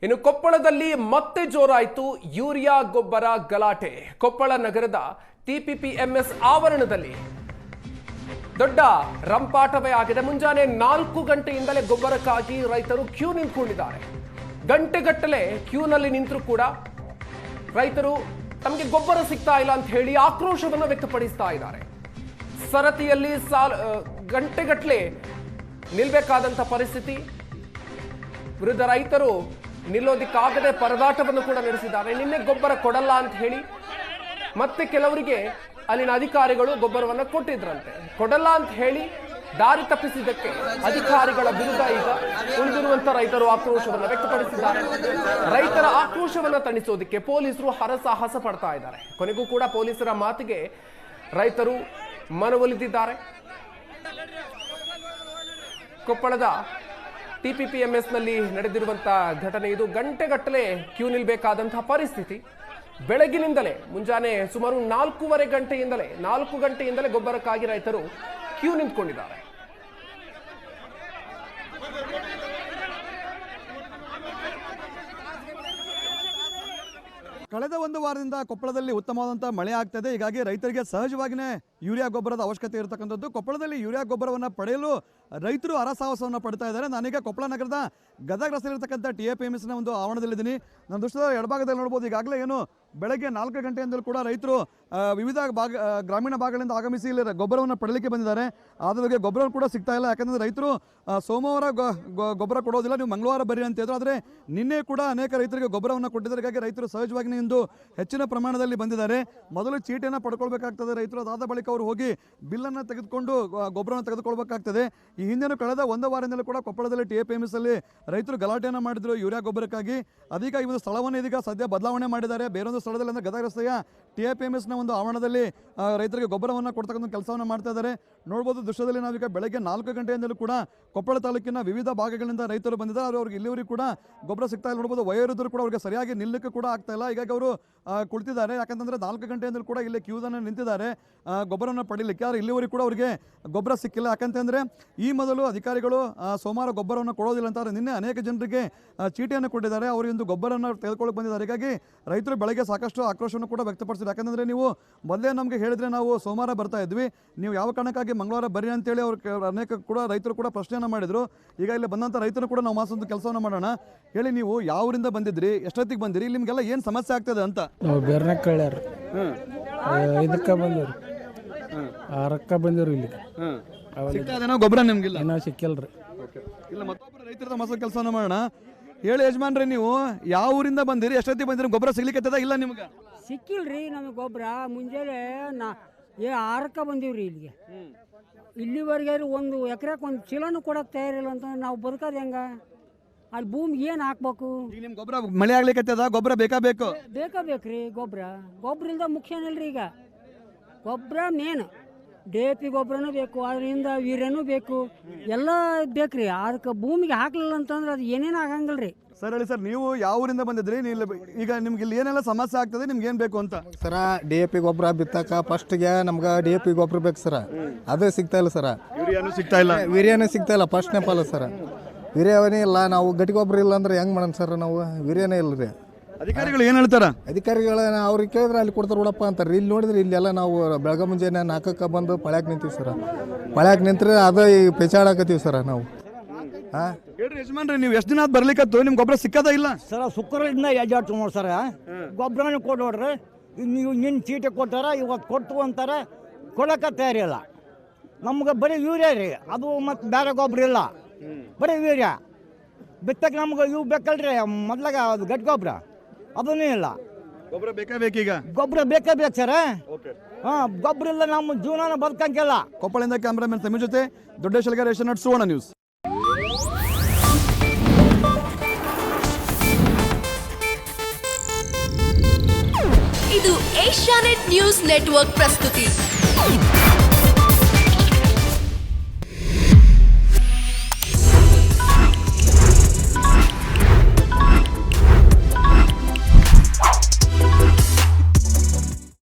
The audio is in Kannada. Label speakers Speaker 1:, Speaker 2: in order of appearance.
Speaker 1: ಇನ್ನು ಕೊಪ್ಪಳದಲ್ಲಿ ಮತ್ತೆ ಜೋರಾಯಿತು ಯೂರಿಯಾ ಗೊಬ್ಬರ ಗಲಾಟೆ. ಕೊಪ್ಪಳ ನಗರದ ಟಿಪಿಪಿಎಂಎಸ್ ಆವರಣದಲ್ಲಿ ದೊಡ್ಡ ರಂಪಾಟವೇ ಆಗಿದೆ. ಮುಂಜಾನೆ 4 ಗಂಟೆಯಿಂದಲೇ ಗೊಬ್ಬರಕ್ಕಾಗಿ ರೈತರು ಕ್ಯೂ ನಿಂತ್ಕೊಂಡಿದ್ದಾರೆ. ಗಂಟೆಗಟ್ಟಲೆ ಕ್ಯೂನಲ್ಲಿ ನಿಂತರೂ ಕೂಡ ರೈತರು ತಮಗೆ ಗೊಬ್ಬರ ಸಿಗ್ತಾ ಇಲ್ಲ ಅಂತ ಹೇಳಿ ಆಕ್ರೋಶವನ್ನು ವ್ಯಕ್ತಪಡಿಸ್ತಾ ಇದ್ದಾರೆ. ಸರತಿಯಲ್ಲಿ ಗಂಟೆಗಟ್ಟಲೆ ನಿಲ್ಬೇಕಾದಂತ ಪರಿಸ್ಥಿತಿ. ವಿರುದ್ಧ ರೈತರು ನಿಲ್ಲೋದಿಕ್ಕಾಗದೆ ಪರದಾಟವನ್ನು ಕೂಡ ನಡೆಸಿದ್ದಾರೆ. ನಿನ್ನೆ ಗೊಬ್ಬರ ಕೊಡಲ್ಲ ಅಂತ ಹೇಳಿ ಮತ್ತೆ ಕೆಲವರಿಗೆ ಅಲ್ಲಿನ ಅಧಿಕಾರಿಗಳು ಗೊಬ್ಬರವನ್ನು ಕೊಟ್ಟಿದ್ರಂತೆ. ಕೊಡಲ್ಲ ಅಂತ ಹೇಳಿ ದಾರಿ ತಪ್ಪಿಸಿದ್ದಕ್ಕೆ ಅಧಿಕಾರಿಗಳ ವಿರುದ್ಧ ಈಗ ಉಳಿದಿರುವಂತ ರೈತರು ಆಕ್ರೋಶವನ್ನು ವ್ಯಕ್ತಪಡಿಸಿದ್ದಾರೆ. ರೈತರ ಆಕ್ರೋಶವನ್ನು ತಣಿಸೋದಕ್ಕೆ ಪೊಲೀಸರು ಹರಸಾಹಸ ಪಡ್ತಾ ಇದ್ದಾರೆ. ಕೊನೆಗೂ ಕೂಡ ಪೊಲೀಸರ ಮಾತಿಗೆ ರೈತರು ಮನವೊಲಿದಿದ್ದಾರೆ. ಕೊಪ್ಪಳದ ಟಿಪಿಪಿಎಂಎಸ್ನಲ್ಲಿ ನಡೆದಿರುವಂತಹ ಘಟನೆ ಇದು. ಗಂಟೆಗಟ್ಟಲೆ ಕ್ಯೂ ನಿಲ್ಬೇಕಾದಂತಹ ಪರಿಸ್ಥಿತಿ. ಬೆಳಗಿನಿಂದಲೇ ಮುಂಜಾನೆ ಸುಮಾರು 4 ಗಂಟೆಯಿಂದಲೇ ಗೊಬ್ಬರಕ್ಕಾಗಿ ರೈತರು ಕ್ಯೂ ನಿಂತ್ಕೊಂಡಿದ್ದಾರೆ.
Speaker 2: ಕಳೆದ ಒಂದು ವಾರದಿಂದ ಕೊಪ್ಪಳದಲ್ಲಿ ಉತ್ತಮವಾದಂತಹ ಮಳೆ ಆಗ್ತದೆ. ಹೀಗಾಗಿ ರೈತರಿಗೆ ಸಹಜವಾಗಿಯೇ ಯೂರಿಯಾ ಗೊಬ್ಬರದ ಅವಶ್ಯಕತೆ ಇರತಕ್ಕಂಥದ್ದು. ಕೊಪ್ಪಳದಲ್ಲಿ ಯೂರಿಯಾ ಗೊಬ್ಬರವನ್ನು ಪಡೆಯಲು ರೈತರು ಹರಸಾಹಸವನ್ನು ಪಡ್ತಾ ಇದ್ದಾರೆ. ನಾನೀಗ ಕೊಪ್ಪಳ ನಗರದ ಗದಗ ರಸ್ತೆಯಲ್ಲಿರ್ತಕ್ಕಂಥ ಟಿಎಪಿಎಂಎಸ್ನ ಒಂದು ಆವರಣದಲ್ಲಿದ್ದೀನಿ. ನನ್ನ ದೃಶ್ಯದ ಎಡಭಾಗದಲ್ಲಿ ನೋಡ್ಬೋದು, ಈಗಾಗಲೇ ಏನು ಬೆಳಗ್ಗೆ 4 ಗಂಟೆಯಿಂದಲೂ ಕೂಡ ರೈತರು ವಿವಿಧ ಗ್ರಾಮೀಣ ಭಾಗಗಳಿಂದ ಆಗಮಿಸಿ ಇಲ್ಲಿ ಗೊಬ್ಬರವನ್ನು ಪಡೆಯಲಿಕ್ಕೆ ಬಂದಿದ್ದಾರೆ. ಆದರೆ ಗೊಬ್ಬರ ಕೂಡ ಸಿಗ್ತಾ ಇಲ್ಲ. ಯಾಕಂದರೆ ರೈತರು ಸೋಮವಾರ ಗೊಬ್ಬರ ಕೊಡೋದಿಲ್ಲ, ನೀವು ಮಂಗಳವಾರ ಬರ್ರಿ ಅಂತ ಹೇಳಿದ್ರು. ಆದರೆ ನಿನ್ನೆ ಕೂಡ ಅನೇಕ ರೈತರಿಗೆ ಗೊಬ್ಬರವನ್ನು ಕೊಟ್ಟಿದ್ದಾರೆ. ಹೀಗಾಗಿ ರೈತರು ಸಹಜವಾಗಿ ಇಂದು ಹೆಚ್ಚಿನ ಪ್ರಮಾಣದಲ್ಲಿ ಬಂದಿದ್ದಾರೆ. ಮೊದಲು ಚೀಟಿಯನ್ನು ಪಡ್ಕೊಳ್ಬೇಕಾಗ್ತದೆ ರೈತರು. ಅದಾದ ಬಳಿಕ ಅವರು ಹೋಗಿ ಬಿಲ್ಲನ್ನು ತೆಗೆದುಕೊಂಡು ಗೊಬ್ಬರವನ್ನು ತೆಗೆದುಕೊಳ್ಬೇಕಾಗ್ತದೆ. ಈ ಹಿಂದೆನೂ ಕಳೆದ 1 ವಾರದಿಂದಲೂ ಕೂಡ ಕೊಪ್ಪಳದಲ್ಲಿ ಟಿಎಪಿಎಂಎಸ್ ಅಲ್ಲಿ ರೈತರು ಗಲಾಟೆಯನ್ನು ಮಾಡಿದ್ರು ಯೂರಿಯಾ ಗೊಬ್ಬರಕ್ಕಾಗಿ. ಅದೀಗ ಈ ಒಂದು ಸ್ಥಳವನ್ನು ಇದೀಗ ಸದ್ಯ ಬದಲಾವಣೆ ಮಾಡಿದ್ದಾರೆ. ಬೇರೊಂದು ಸ್ಥಳದಲ್ಲಿ ಅಂದರೆ ಗದಗ ರಸ್ತೆಯ ಟಿಎಪಿಎಂಎಸ್ನ ಒಂದು ಆವರಣದಲ್ಲಿ ರೈತರಿಗೆ ಗೊಬ್ಬರವನ್ನು ಕೊಡ್ತಕ್ಕಂಥ ಕೆಲಸವನ್ನು ಮಾಡ್ತಾ ಇದ್ದಾರೆ. ನೋಡ್ಬೋದು ದೃಶ್ಯದಲ್ಲಿ ನಾವೀಗ ಬೆಳಗ್ಗೆ 4 ಗಂಟೆಯಿಂದಲೂ ಕೂಡ ಕೊಪ್ಪಳ ತಾಲೂಕಿನ ವಿವಿಧ ಭಾಗಗಳಿಂದ ರೈತರು ಬಂದಿದ್ದಾರೆ. ಅವ್ರಿಗೆ ಇಲ್ಲಿವರೆಗೂ ಕೂಡ ಗೊಬ್ಬರ ಸಿಗ್ತಾ ಇಲ್ಲ. ನೋಡ್ಬೋದು ವಯೋವೃದ್ಧರು ಕೂಡ ಅವ್ರಿಗೆ ಸರಿಯಾಗಿ ನಿಲ್ಲಕ್ಕೆ ಕೂಡ ಆಗ್ತಾ ಇಲ್ಲ. ಹೀಗಾಗಿ ಅವರು ಕುಳಿತಿದ್ದಾರೆ. ಯಾಕಂತಂದ್ರೆ 4 ಗಂಟೆಯಿಂದಲೂ ಕೂಡ ಇಲ್ಲಿ ಕ್ಯೂದನ್ನು ನಿಂತಿದ್ದಾರೆ ಗೊಬ್ಬರವನ್ನು ಪಡೀಲಿಕ್ಕೆ. ಆದರೆ ಇಲ್ಲಿವರೆಗೂ ಕೂಡ ಅವರಿಗೆ ಗೊಬ್ಬರ ಸಿಕ್ಕಿಲ್ಲ. ಯಾಕಂತಂದ್ರೆ ಈ ಮೊದಲು ಅಧಿಕಾರಿಗಳು ಸೋಮವಾರ ಗೊಬ್ಬರವನ್ನು ಕೊಡೋದಿಲ್ಲ ಅಂತಾರೆ. ನಿನ್ನೆ ಅನೇಕ ಜನರಿಗೆ ಚೀಟಿಯನ್ನು ಕೊಟ್ಟಿದ್ದಾರೆ. ಅವರು ಇಂದು ಗೊಬ್ಬರವನ್ನು ತೆಗೆದುಕೊಳ್ಳಕ್ಕೆ ಬಂದಿದ್ದಾರೆ. ಹೀಗಾಗಿ ರೈತರು ಬೆಳಗ್ಗೆ ಸಾಕಷ್ಟು ಆಕ್ರೋಶವನ್ನು ಕೂಡ ವ್ಯಕ್ತಪಡಿಸಿದ್ದಾರೆ. ಯಾಕಂದರೆ ನೀವು ಮೊದಲೇ ನಮಗೆ ಹೇಳಿದ್ರೆ ನಾವು ಸೋಮವಾರ ಬರ್ತಾ ಇದ್ವಿ, ನೀವು ಯಾವ ಕಾರಣಕ್ಕಾಗಿ ಮಂಗಳವಾರ ಬರ್ರಿ ಅಂತೇಳಿ ಅವರು ಅನೇಕ ಕೂಡ ರೈತರು ಕೂಡ ಪ್ರಶ್ನೆಯನ್ನು ಮಾಡಿದರು. ಈಗ ಇಲ್ಲಿ ಬಂದಂಥ ರೈತರು ಕೂಡ ನಾವು ಮಾಸೊಂದು ಕೆಲಸವನ್ನು ಮಾಡೋಣ. ಹೇಳಿ, ನೀವು ಯಾವರಿಂದ ಬಂದಿದ್ರಿ, ಎಷ್ಟೊತ್ತಿಗೆ ಬಂದಿರಿ, ನಿಮಗೆಲ್ಲ ಏನು ಸಮಸ್ಯೆ ಆಗ್ತದೆ ಅಂತ?
Speaker 3: ನಾವು ಬೇರೆ ಕೇಳ್ಯಾರ ಇದಕ್ಕೆ ಬಂದಿವ್ರಿ, 6ಕ್ಕೆ ಬಂದಿವ್ರಿ. ಇಲ್ಲಿಗೆ
Speaker 2: ಗೊಬ್ಬರ ನಿಮ್ಗಿಲ್ಲ,
Speaker 3: ಇನ್ನೂ ಸಿಕ್ಕಿಲ್ರಿ.
Speaker 2: ಇಲ್ಲ, ಮತ್ತೊಬ್ಬರು ರೈತರ ಮಾಸದ ಕೆಲಸವನ್ನು ಮಾಡೋಣ. ಹೇಳಿ ಯಜಮಾನ್ರಿ, ನೀವು ಯಾವ ಊರಿಂದ ಬಂದಿರಿ, ಎಷ್ಟೊತ್ತಿಗೆ ಬಂದಿರಿ, ಗೊಬ್ಬರ ಸಿಗ್ಲಿಕ್ಕೆ ಇಲ್ಲ ನಿಮ್ಗೆ?
Speaker 4: ಸಿಕ್ಕಿಲ್ರಿ ನಮಗೆ ಗೊಬ್ಬರ. ಮುಂಜಾನೆ 6ಕ್ಕೆ ಬಂದೀವ್ರಿ ಇಲ್ಲಿಗೆ. ಇಲ್ಲಿವರೆಗೆ ಒಂದು ಎಕರೆಗೆ ಒಂದು ಚೀಲನೂ ಕೊಡಕ್ಕೆ ತಯಾರಿಲ್ಲ ಅಂತ ನಾವು ಬದುಕೋದು ಹೆಂಗ? ಅಲ್ಲಿ ಭೂಮಿಗೆ ಏನು ಹಾಕ್ಬೇಕು?
Speaker 2: ಈಗ ನಿಮ್ಗೆ ಗೊಬ್ಬರ ಮಳೆ ಆಗ್ಲಿಕ್ಕೆ ಗೊಬ್ಬರ ಬೇಕೇ
Speaker 4: ಬೇಕ್ರಿ. ಗೊಬ್ಬರ ಇಲ್ದ ಮುಖ್ಯನಲ್ರಿ. ಈಗ ಗೊಬ್ಬರ ಮೇನ್. DAP ಗೊಬ್ಬರನೂ ಬೇಕು, ಅದರಿಂದ ವೀರ್ಯನೂ ಬೇಕು, ಎಲ್ಲ ಬೇಕ್ರಿ. ಅದಕ್ಕೆ ಭೂಮಿಗೆ ಹಾಕ್ಲಿಲ್ಲ ಅಂತಂದ್ರೆ ಅದು ಏನೇನು ಆಗಂಗಿಲ್ರಿ.
Speaker 2: ಸರ್ ಹೇಳಿ ಸರ್, ನೀವು ಯಾವ ಊರಿಂದ ಬಂದಿದ್ರಿ? ಈಗ ನಿಮ್ಗೆ ಇಲ್ಲಿ ಏನೆಲ್ಲ ಸಮಸ್ಯೆ ಆಗ್ತದೆ, ನಿಮ್ಗೆ ಏನು ಬೇಕು ಅಂತ?
Speaker 5: ಸರ DAP ಗೊಬ್ಬರ ಬಿತ್ತಕ ಫಸ್ಟ್ಗೆ ನಮ್ಗೆ DAP ಗೊಬ್ಬರ ಬೇಕು ಸರ, ಅದು ಸಿಗ್ತಾ ಇಲ್ಲ ಸರ.
Speaker 2: ಯೂರಿಯಾನು ಸಿಗ್ತಾ ಇಲ್ಲ,
Speaker 5: ವೀರ್ಯನೂ ಸಿಗ್ತಾ ಇಲ್ಲ. ಫಸ್ಟ್ ನೆಪಲ್ಲ ಸರ, ವೀರ್ಯವನೇ ಇಲ್ಲ. ನಾವು ಗಟ್ಟಿ ಗೊಬ್ಬರ ಇಲ್ಲ ಅಂದ್ರೆ ಹೆಂಗೆ ಮಾಡೋಣ ಸರ್? ನಾವು ವೀರ್ಯನೇ ಇಲ್ಲ ರೀ.
Speaker 2: ಅಧಿಕಾರಿಗಳು ಏನು ಹೇಳ್ತಾರ?
Speaker 5: ಅಧಿಕಾರಿಗಳನ್ನ ಅವ್ರಿಗೆ ಕೇಳಿದ್ರೆ ಅಲ್ಲಿ ಕೊಡ್ತಾರೆ ನೋಡಪ್ಪ ಅಂತಾರೆ. ಇಲ್ಲಿ ನೋಡಿದ್ರೆ ಇಲ್ಲೆಲ್ಲ ನಾವು ಬೆಳಗ್ಗೆ ಮುಂಜಾನೆ 4ಕ್ಕೆ ಬಂದು ಪಳ್ಯಾಕೆ ನಿಂತೀವಿ ಸರ. ಪಳ್ಯಾಕೆ ನಿಂತ್ರೆ ಅದು ಈ ಪೆಚಾಡಕತ್ತೀವಿ ಸರ ನಾವು.
Speaker 2: ಹೇಳ್ರಿ ಯಜಮಾನ್ರಿ, ನೀವು ಎಷ್ಟು ದಿನ ಬರ್ಲಿಕ್ಕತ್ತು, ನಿಮ್ಗೆ ಗೊಬ್ಬರ ಸಿಕ್ಕದ ಇಲ್ಲ?
Speaker 6: ಸರ ಶುಕ್ರದಿಂದ ಎಜಾಟ್ ನೋಡಿ ಸರ, ಗೊಬ್ಬರನೂ ಕೊಟ್ಟು ನೋಡ್ರಿ. ನೀವು ನಿನ್ನ ಚೀಟಿ ಕೊಟ್ಟಾರ, ಇವತ್ತು ಕೊಟ್ಟು ಅಂತಾರೆ, ಕೊಡೋಕೆ ತಯಾರಿಲ್ಲ. ನಮ್ಗೆ ಬರೀ ಯೂರಿಯಾ ರೀ, ಅದು ಮತ್ತು ಬೇರೆ ಗೊಬ್ಬರ ಇಲ್ಲ, ಬರೀ ಯೂರಿಯಾ. ಬಿತ್ತಕ್ಕೆ ನಮ್ಗೆ ಇವು ಬೇಕಲ್ರಿ, ಮೊದ್ಲಾಗ ಅದು ಗಟ್ಟಿ ಗೊಬ್ಬರ ಅದನ್ನೂ ಇಲ್ಲ.
Speaker 2: ಗೊಬ್ಬರ ಬೇಕೀಗ?
Speaker 6: ಗೊಬ್ಬರ ಬೇಕೇ ಬೇಕು ಸರ. ಗೊಬ್ಬರ ಇಲ್ಲ ನಮ್ಮ ಜೀವನ ಬದುಕಂಗಿಲ್ಲ.
Speaker 2: ಕೊಪ್ಪಳದಿಂದ ಕ್ಯಾಮ್ರಾಮನ್ ಸಮೀರ್ ಜೊತೆ ದೊಡ್ಡೇಶ್ವರ ರೇಷನ್ ನಟ್ ಸುವರ್ಣ ನ್ಯೂಸ್.
Speaker 7: ಇದು ಏಷ್ಯಾನೆಟ್ ನ್ಯೂಸ್ ನೆಟ್ವರ್ಕ್ ಪ್ರಸ್ತುತಿ.